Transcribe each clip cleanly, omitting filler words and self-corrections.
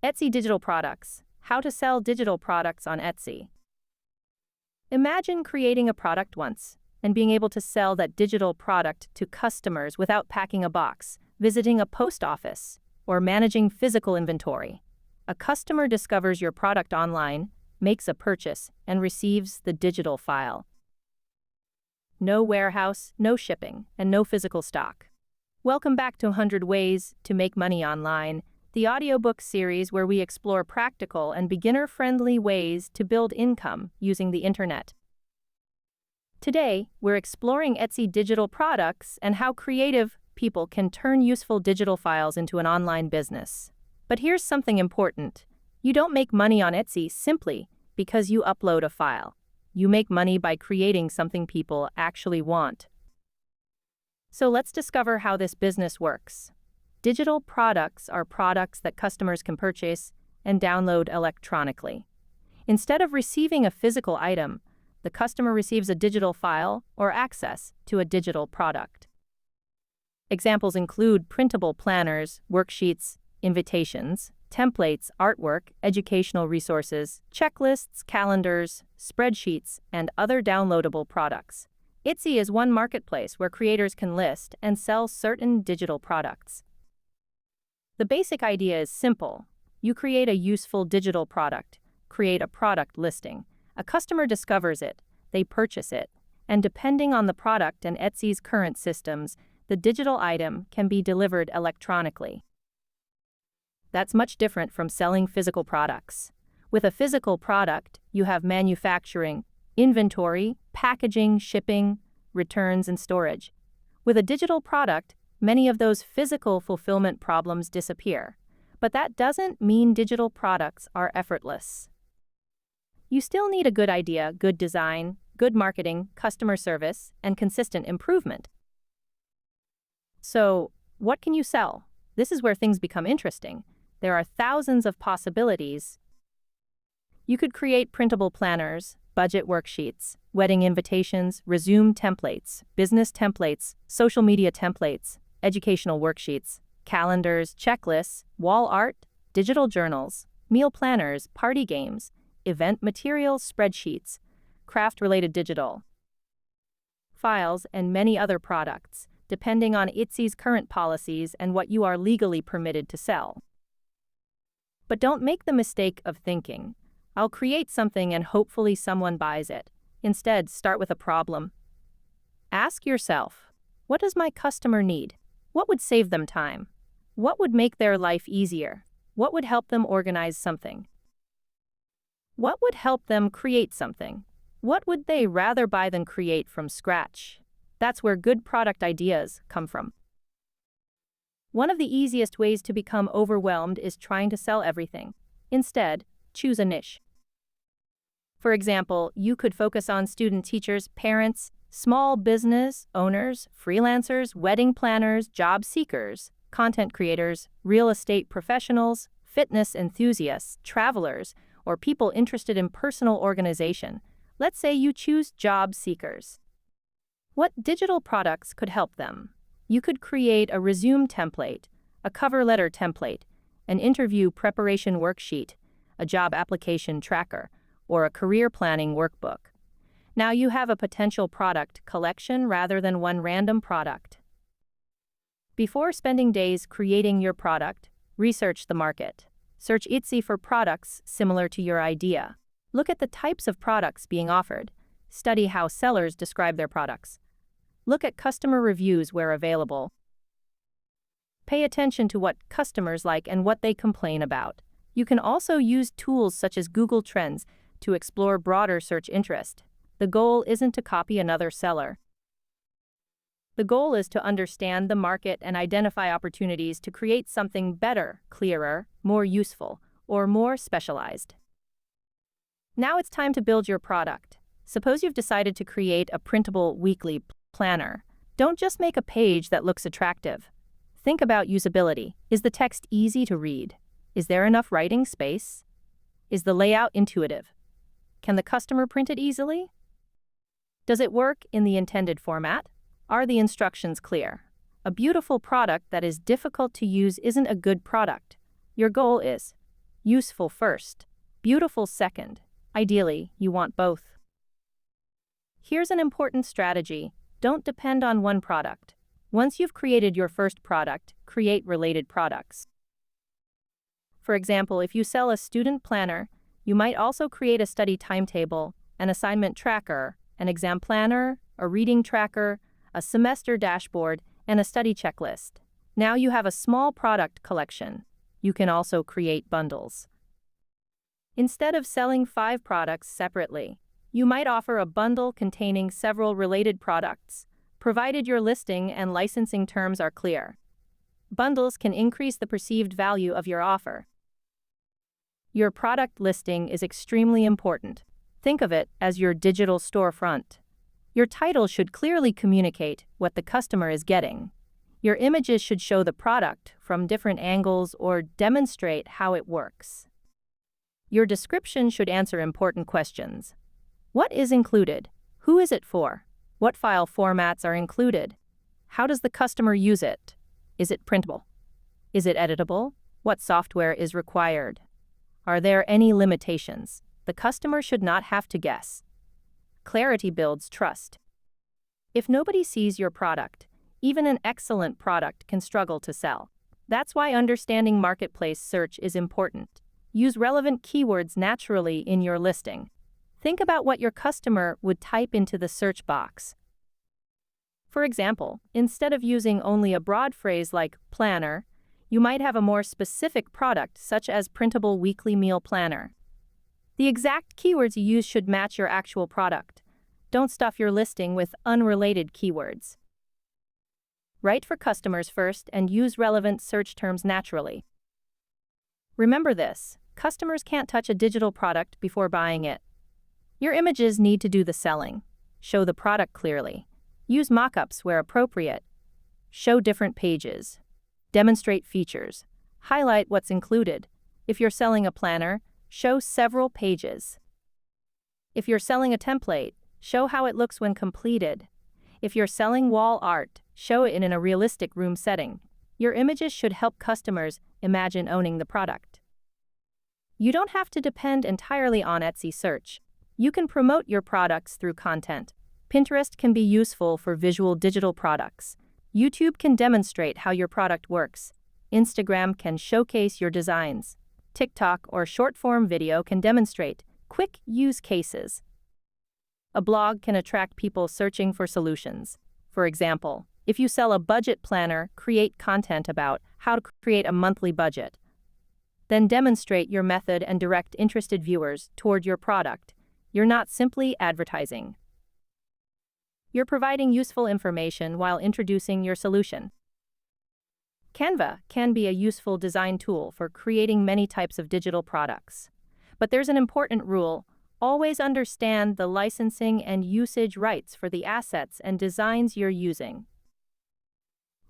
Etsy digital products. How to sell digital products on Etsy. Imagine creating a product once and being able to sell that digital product to customers without packing a box, visiting a post office, or managing physical inventory. A customer discovers your product online, makes a purchase, and receives the digital file. No warehouse, no shipping, and no physical stock. Welcome back to 100 Ways to Make Money Online, the audiobook series where we explore practical and beginner-friendly ways to build income using the internet. Today, we're exploring Etsy digital products and how creative people can turn useful digital files into an online business. But here's something important. You don't make money on Etsy simply because you upload a file. You make money by creating something people actually want. So let's discover how this business works. Digital products are products that customers can purchase and download electronically. Instead of receiving a physical item, the customer receives a digital file or access to a digital product. Examples include printable planners, worksheets, invitations, templates, artwork, educational resources, checklists, calendars, spreadsheets, and other downloadable products. Etsy is one marketplace where creators can list and sell certain digital products. The basic idea is simple. You create a useful digital product, create a product listing. A customer discovers it, they purchase it, and depending on the product and Etsy's current systems, the digital item can be delivered electronically. That's much different from selling physical products. With a physical product, you have manufacturing, inventory, packaging, shipping, returns, and storage. With a digital product, many of those physical fulfillment problems disappear. But that doesn't mean digital products are effortless. You still need a good idea, good design, good marketing, customer service, and consistent improvement. So, what can you sell? This is where things become interesting. There are thousands of possibilities. You could create printable planners, budget worksheets, wedding invitations, resume templates, business templates, social media templates, educational worksheets, calendars, checklists, wall art, digital journals, meal planners, party games, event materials, spreadsheets, craft-related digital files, and many other products, depending on Etsy's current policies and what you are legally permitted to sell. But don't make the mistake of thinking, I'll create something and hopefully someone buys it. Instead, start with a problem. Ask yourself, what does my customer need? What would save them time? What would make their life easier? What would help them organize something? What would help them create something? What would they rather buy than create from scratch? That's where good product ideas come from. One of the easiest ways to become overwhelmed is trying to sell everything. Instead, choose a niche. For example, you could focus on student teachers, parents, small business owners, freelancers, wedding planners, job seekers, content creators, real estate professionals, fitness enthusiasts, travelers, or people interested in personal organization. Let's say you choose job seekers. What digital products could help them? You could create a resume template, a cover letter template, an interview preparation worksheet, a job application tracker, or a career planning workbook. Now you have a potential product collection rather than one random product. Before spending days creating your product, research the market. Search Etsy for products similar to your idea. Look at the types of products being offered. Study how sellers describe their products. Look at customer reviews where available. Pay attention to what customers like and what they complain about. You can also use tools such as Google Trends to explore broader search interest. The goal isn't to copy another seller. The goal is to understand the market and identify opportunities to create something better, clearer, more useful, or more specialized. Now it's time to build your product. Suppose you've decided to create a printable weekly planner. Don't just make a page that looks attractive. Think about usability. Is the text easy to read? Is there enough writing space? Is the layout intuitive? Can the customer print it easily? Does it work in the intended format? Are the instructions clear? A beautiful product that is difficult to use isn't a good product. Your goal is Useful first, beautiful second. Ideally, you want both. Here's an important strategy. Don't depend on one product. Once you've created your first product, create related products. For example, if you sell a student planner, you might also create a study timetable, an assignment tracker, an exam planner, a reading tracker, a semester dashboard, and a study checklist. Now you have a small product collection. You can also create bundles. Instead of selling 5 products separately, you might offer a bundle containing several related products, provided your listing and licensing terms are clear. Bundles can increase the perceived value of your offer. Your product listing is extremely important. Think of it as your digital storefront. Your title should clearly communicate what the customer is getting. Your images should show the product from different angles or demonstrate how it works. Your description should answer important questions. What is included? Who is it for? What file formats are included? How does the customer use it? Is it printable? Is it editable? What software is required? Are there any limitations? The customer should not have to guess. Clarity builds trust. If nobody sees your product, even an excellent product can struggle to sell. That's why understanding marketplace search is important. Use relevant keywords naturally in your listing. Think about what your customer would type into the search box. For example, instead of using only a broad phrase like planner, you might have a more specific product such as printable weekly meal planner. The exact keywords you use should match your actual product. Don't stuff your listing with unrelated keywords. Write for customers first and use relevant search terms naturally. Remember this, customers can't touch a digital product before buying it. Your images need to do the selling. Show the product clearly. Use mock-ups where appropriate. Show different pages. Demonstrate features. Highlight what's included. If you're selling a planner, show several pages. If you're selling a template, show how it looks when completed. If you're selling wall art, show it in a realistic room setting. Your images should help customers imagine owning the product. You don't have to depend entirely on Etsy search. You can promote your products through content. Pinterest can be useful for visual digital products. YouTube can demonstrate how your product works. Instagram can showcase your designs. TikTok or short-form video can demonstrate quick use cases. A blog can attract people searching for solutions. For example, if you sell a budget planner, create content about how to create a monthly budget. Then demonstrate your method and direct interested viewers toward your product. You're not simply advertising. You're providing useful information while introducing your solution. Canva can be a useful design tool for creating many types of digital products. But there's an important rule. Always understand the licensing and usage rights for the assets and designs you're using.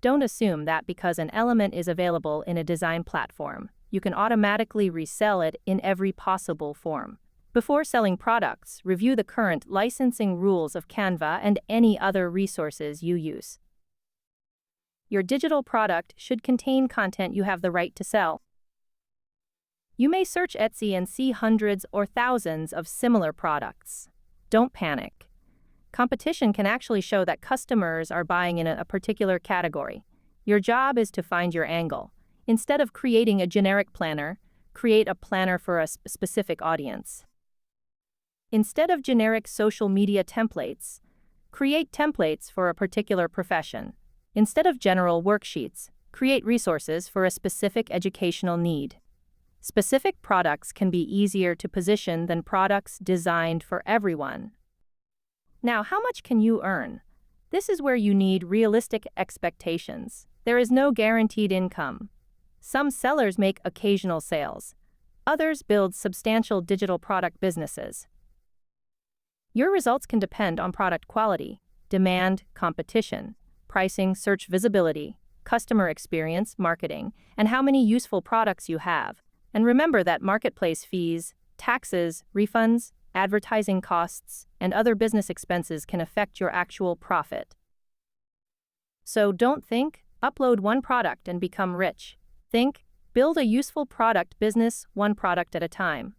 Don't assume that because an element is available in a design platform, you can automatically resell it in every possible form. Before selling products, review the current licensing rules of Canva and any other resources you use. Your digital product should contain content you have the right to sell. You may search Etsy and see hundreds or thousands of similar products. Don't panic. Competition can actually show that customers are buying in a particular category. Your job is to find your angle. Instead of creating a generic planner, create a planner for a specific audience. Instead of generic social media templates, create templates for a particular profession. Instead of general worksheets, create resources for a specific educational need. Specific products can be easier to position than products designed for everyone. Now, how much can you earn? This is where you need realistic expectations. There is no guaranteed income. Some sellers make occasional sales. Others build substantial digital product businesses. Your results can depend on product quality, demand, competition, pricing, search visibility, customer experience, marketing, and how many useful products you have. And remember that marketplace fees, taxes, refunds, advertising costs, and other business expenses can affect your actual profit. So don't think, upload one product and become rich. Think, Build a useful product business one product at a time.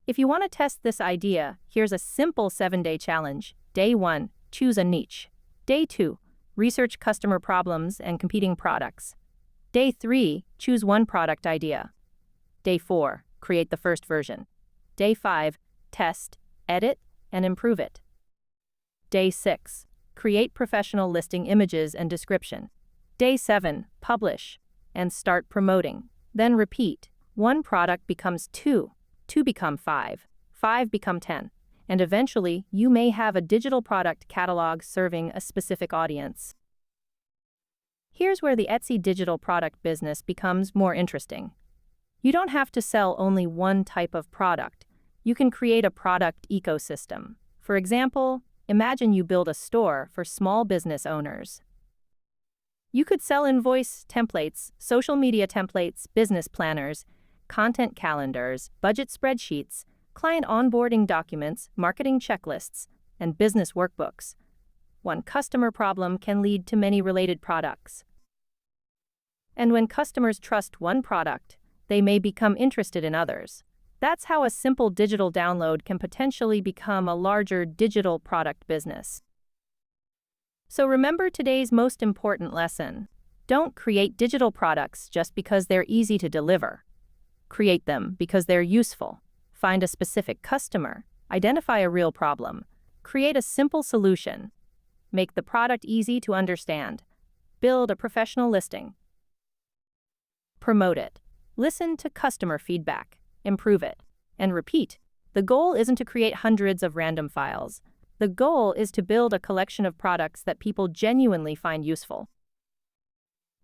If you want to test this idea, here's a simple 7-day challenge. Day 1, choose a niche. Day 2, research customer problems and competing products. Day 3, choose one product idea. Day 4, create the first version. Day 5, test, edit, and improve it. Day 6, create professional listing images and description. Day 7, publish and start promoting. Then repeat. 1 product becomes 2, 2 become 5, 5 become 10, and eventually you may have a digital product catalog serving a specific audience. Here's where the Etsy digital product business becomes more interesting. You don't have to sell only one type of product. You can create a product ecosystem. For example, imagine you build a store for small business owners. You could sell invoice templates, social media templates, business planners, content calendars, budget spreadsheets, client onboarding documents, marketing checklists, and business workbooks. One customer problem can lead to many related products. And when customers trust one product, they may become interested in others. That's how a simple digital download can potentially become a larger digital product business. So remember today's most important lesson. Don't create digital products just because they're easy to deliver. Create them because they're useful. Find a specific customer. Identify a real problem. Create a simple solution. Make the product easy to understand. Build a professional listing. Promote it. Listen to customer feedback. Improve it. And repeat. The goal isn't to create hundreds of random files. The goal is to build a collection of products that people genuinely find useful.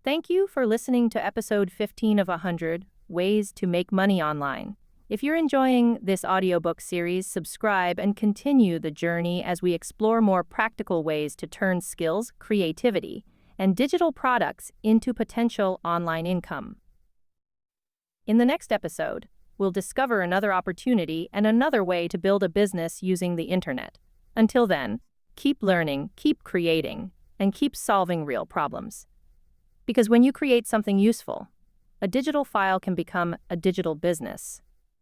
Thank you for listening to episode 15 of 100 Ways to Make Money Online. If you're enjoying this audiobook series, subscribe and continue the journey as we explore more practical ways to turn skills, creativity, and digital products into potential online income. In the next episode, we'll discover another opportunity and another way to build a business using the internet. Until then, keep learning, keep creating, and keep solving real problems. Because when you create something useful, a digital file can become a digital business.